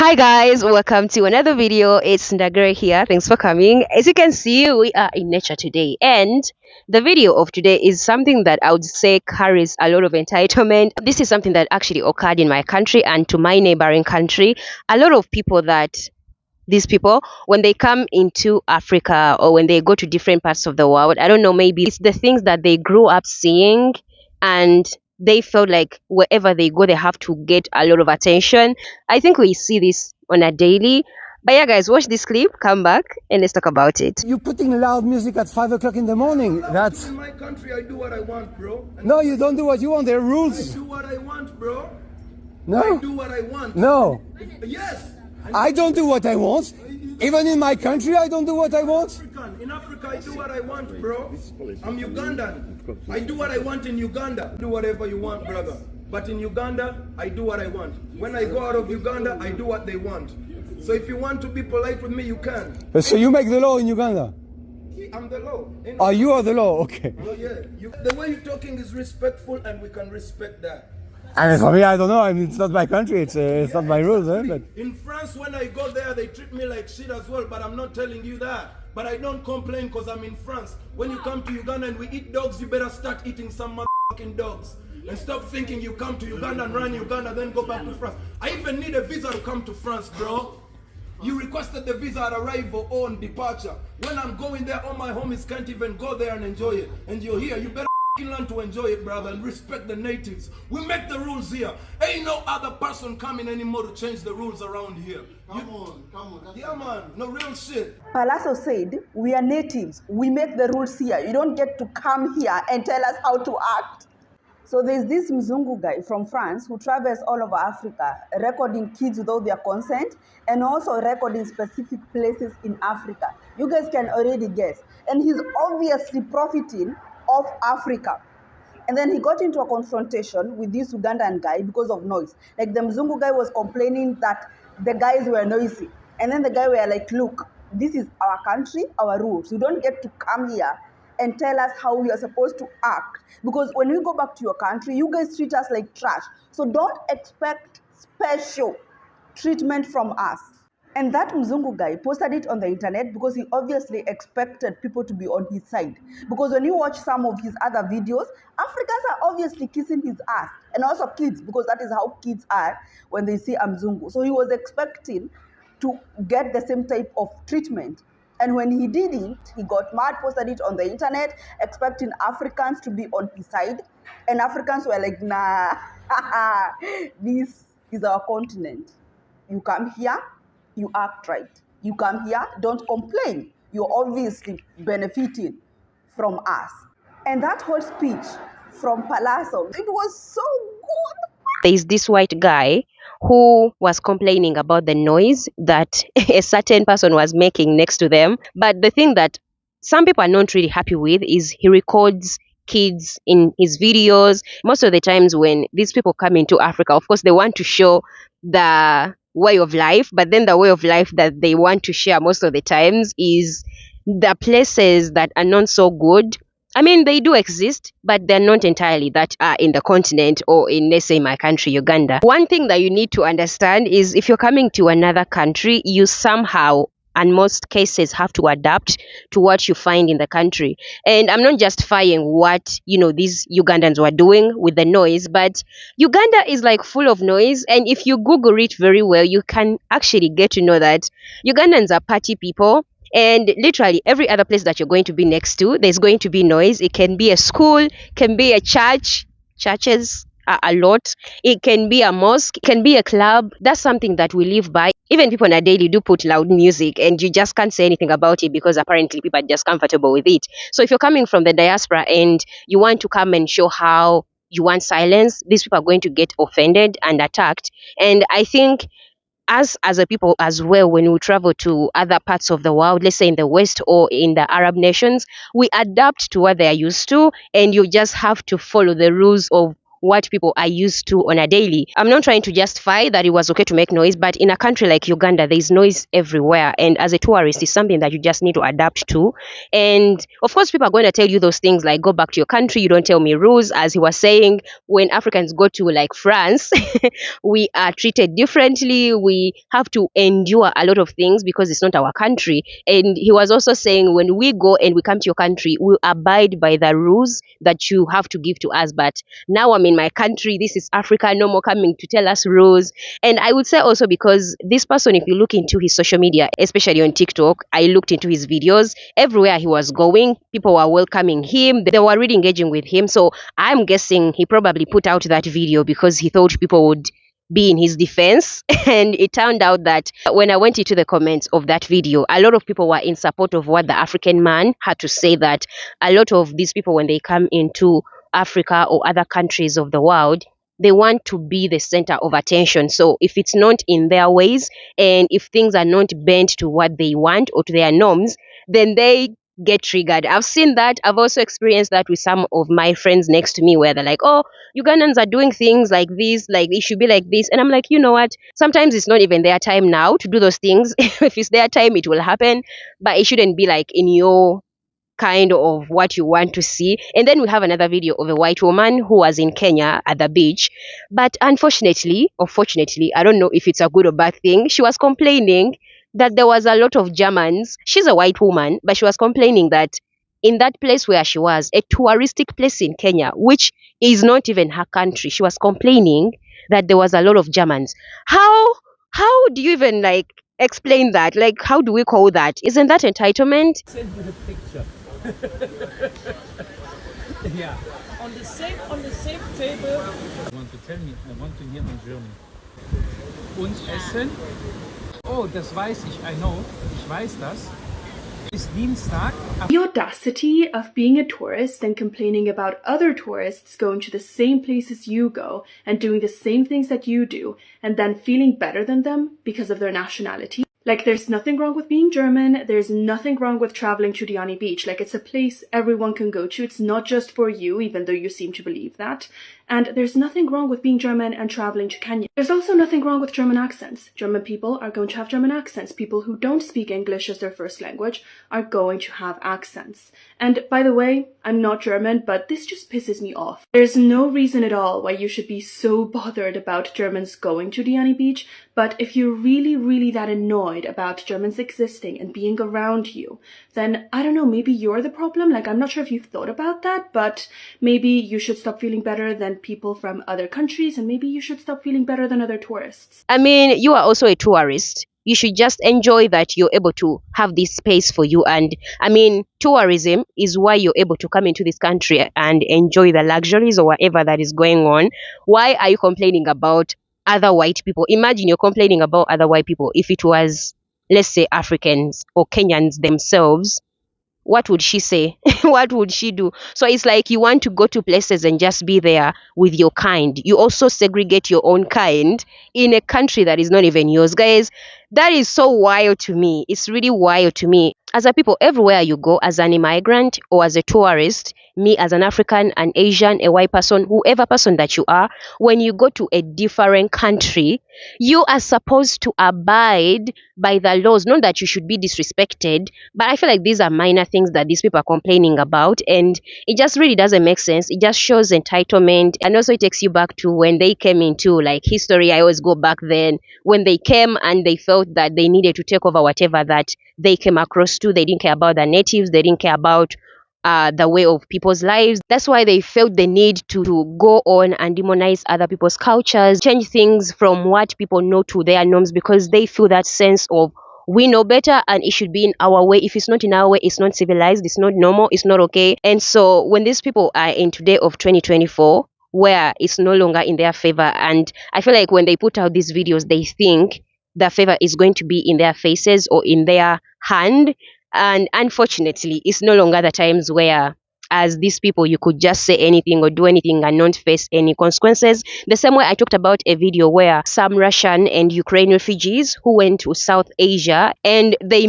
Hi guys, welcome to another video. It's Ndagire here. Thanks for coming. As you can see, we are in nature today, and the video of today is something that I would say carries a lot of entitlement. This is something that actually occurred in my country and to my neighboring country. A lot of people these people, when they come into Africa or when they go to different parts of the world, I don't know, maybe it's the things that they grew up seeing, and they felt like wherever they go, they have to get a lot of attention. I think we see this on a daily. But yeah, guys, watch this clip, come back, and let's talk about it. You're putting loud music at 5 o'clock in the morning. That's in my country. I do what I want, bro. no, you don't do what you want. There are I rules. do what I want, bro. No, I do what I want. no, Yes. I don't do what I want. Even in my country, I don't do what I want. In Africa, I do what I want, bro. I'm Ugandan. I do what I want in Uganda. Do whatever you want, brother. But in Uganda, I do what I want. When I go out of Uganda, I do what they want. So if you want to be polite with me, you can. So you make the law in Uganda? I'm the law. Oh, you are the law. Okay. Oh, yeah. The way you're talking is respectful, and we can respect that. And for me, I don't know. I mean, it's not my country. It's not my rules. But In France, when I go there, they treat me like shit as well, but I'm not telling you that. But I don't complain because I'm in France. When you come to Uganda and we eat dogs, you better start eating some motherfucking dogs. And stop thinking you come to Uganda and run Uganda, then go back to France. I even need a visa to come to France, bro. You requested the visa at arrival or on departure. When I'm going there, all my homies can't even go there and enjoy it. And you're here, you better learn to enjoy it, brother, and respect the natives. We make the rules here. Ain't no other person coming anymore to change the rules around here. Come on. Yeah, man. No real shit. Palazzo said, we are natives. We make the rules here. You don't get to come here and tell us how to act. So there's this Mzungu guy from France who travels all over Africa, recording kids without their consent and also recording specific places in Africa. You guys can already guess. And he's obviously profiting of Africa. And then he got into a confrontation with this Ugandan guy because of noise. Like the Mzungu guy was complaining that the guys were noisy. And then the guy were like, look, this is our country, our rules. You don't get to come here and tell us how we are supposed to act. Because when we go back to your country, you guys treat us like trash. So don't expect special treatment from us. And that Mzungu guy posted it on the internet because he obviously expected people to be on his side. Because when you watch some of his other videos, Africans are obviously kissing his ass. And also kids, because that is how kids are when they see a Mzungu. So he was expecting to get the same type of treatment. And when he didn't, he got mad, posted it on the internet, expecting Africans to be on his side. And Africans were like, nah, this is our continent. You come here, you act right. You come here, don't complain. You're obviously benefiting from us. And that whole speech from Palazzo, it was so good. There's this white guy who was complaining about the noise that a certain person was making next to them. But the thing that some people are not really happy with is he records kids in his videos. Most of the times when these people come into Africa, of course, they want to show the way of life, but then the way of life that they want to share most of the times is the places that are not so good. I mean, they do exist, but they're not entirely that are in the continent or in, let's say, my country, Uganda. One thing that you need to understand is if you're coming to another country, you somehow, in most cases, have to adapt to what you find in the country. And I'm not justifying what, these Ugandans were doing with the noise, but Uganda is like full of noise. And if you Google it very well, you can actually get to know that Ugandans are party people. And literally every other place that you're going to be next to, there's going to be noise. It can be a school, can be a church. Churches are a lot. It can be a mosque, it can be a club. That's something that we live by. Even people on a daily do put loud music and you just can't say anything about it because apparently people are just comfortable with it. So if you're coming from the diaspora and you want to come and show how you want silence, these people are going to get offended and attacked. And I think us as a people as well, when we travel to other parts of the world, let's say in the West or in the Arab nations, we adapt to what they are used to, and you just have to follow the rules of what people are used to on a daily. I'm not trying to justify that it was okay to make noise, but in a country like Uganda, there's noise everywhere. And as a tourist, it's something that you just need to adapt to. And of course, people are going to tell you those things like, go back to your country, you don't tell me rules. As he was saying, when Africans go to like France, we are treated differently. We have to endure a lot of things because it's not our country. And he was also saying, when we go and we come to your country, we'll abide by the rules that you have to give to us. But now I'm in my country, this is Africa, no more coming to tell us rules. And I would say also because this person, if you look into his social media, especially on TikTok, I looked into his videos, everywhere he was going, people were welcoming him, they were really engaging with him. So I'm guessing he probably put out that video because he thought people would be in his defense. And it turned out that when I went into the comments of that video, a lot of people were in support of what the African man had to say, that a lot of these people, when they come into Africa or other countries of the world, they want to be the center of attention. So if it's not in their ways and if things are not bent to what they want or to their norms, then they get triggered. I've seen that. I've also experienced that with some of my friends next to me where they're like, oh, Ugandans are doing things like this, like it should be like this. And I'm like, you know what? Sometimes it's not even their time now to do those things. If it's their time, it will happen. But it shouldn't be like in your kind of what you want to see. And then we have another video of a white woman who was in Kenya at the beach. But unfortunately, or fortunately, I don't know if it's a good or bad thing, she was complaining that there was a lot of Germans. She's a white woman, but she was complaining that in that place where she was, a touristic place in Kenya, which is not even her country, she was complaining that there was a lot of Germans. How do you even like explain that? Like, how do we call that? Isn't that entitlement? Send you the picture. Yeah. On the same table. I want to tell me, I want to hear my German. Und essen. Oh, das weiß ich, I know. Ich weiß das. Ist Dienstag. The audacity of being a tourist and complaining about other tourists going to the same places you go and doing the same things that you do and then feeling better than them because of their nationality. Like, there's nothing wrong with being German, there's nothing wrong with traveling to Diani Beach. Like, it's a place everyone can go to, it's not just for you, even though you seem to believe that. And there's nothing wrong with being German and traveling to Kenya. There's also nothing wrong with German accents. German people are going to have German accents. People who don't speak English as their first language are going to have accents. And by the way, I'm not German, but this just pisses me off. There's no reason at all why you should be so bothered about Germans going to Diani Beach, but if you're really that annoyed about Germans existing and being around you, then I don't know, maybe you're the problem. Like, I'm not sure if you've thought about that, but maybe you should stop feeling better than people from other countries, and maybe you should stop feeling better than other tourists. I mean, you are also a tourist. You should just enjoy that you're able to have this space for you. And I mean, tourism is why you're able to come into this country and enjoy the luxuries or whatever that is going on. Why are you complaining about other white people? Imagine you're complaining about other white people. If it was, let's say, Africans or Kenyans themselves, what would she say? What would she do? So it's like you want to go to places and just be there with your kind. You also segregate your own kind in a country that is not even yours. Guys, that is so wild to me. It's really wild to me. As a people, everywhere you go, as an immigrant or as a tourist, me as an African, an Asian, a white person, whoever person that you are, when you go to a different country, you are supposed to abide by the laws. Not that you should be disrespected, but I feel like these are minor things that these people are complaining about, and it just really doesn't make sense. It just shows entitlement, and also it takes you back to when they came into like history. I always go back then when they came and they felt that they needed to take over whatever that they came across to. They didn't care about the natives. They didn't care about the way of people's lives. That's why they felt the need to go on and demonize other people's cultures, change things from what people know to their norms, because they feel that sense of we know better and it should be in our way. If it's not in our way, it's not civilized, it's not normal, it's not okay. And so when these people are in today of 2024, where it's no longer in their favor, and I feel like when they put out these videos, they think the favor is going to be in their faces or in their hand. And unfortunately, it's no longer the times where, as these people, you could just say anything or do anything and not face any consequences. The same way I talked about a video where some Russian and Ukraine refugees who went to South Asia and they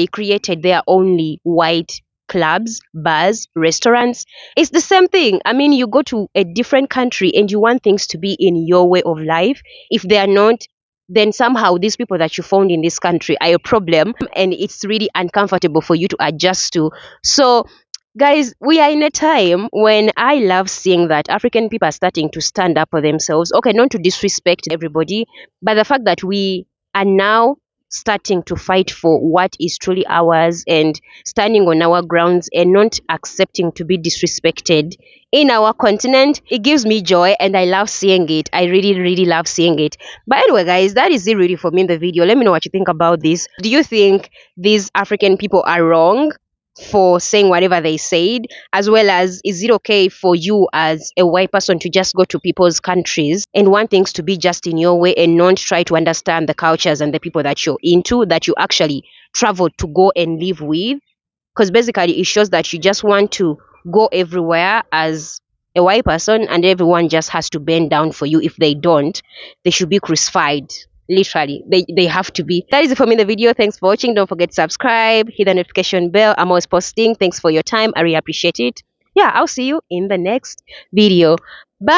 created their only white clubs, bars, restaurants. It's the same thing. I mean, you go to a different country and you want things to be in your way of life. If they are not, then somehow these people that you found in this country are a problem, and it's really uncomfortable for you to adjust to. So guys, we are in a time when I love seeing that African people are starting to stand up for themselves. Okay, not to disrespect everybody, but the fact that we are now starting to fight for what is truly ours and standing on our grounds and not accepting to be disrespected in our continent, it gives me joy and I love seeing it. I really, really love seeing it. But anyway, guys, that is it really for me in the video. Let me know what you think about this. Do you think these African people are wrong for saying whatever they said, as well as is it okay for you as a white person to just go to people's countries and want things to be just in your way and not try to understand the cultures and the people that you're into, that you actually traveled to go and live with? Because basically it shows that you just want to go everywhere as a white person and everyone just has to bend down for you. If they don't, they should be crucified. Literally, they have to be. That is it for me in the video. Thanks for watching. Don't forget to subscribe, hit the notification bell. I'm always posting. Thanks for your time. I really appreciate it. Yeah, I'll see you in the next video. Bye.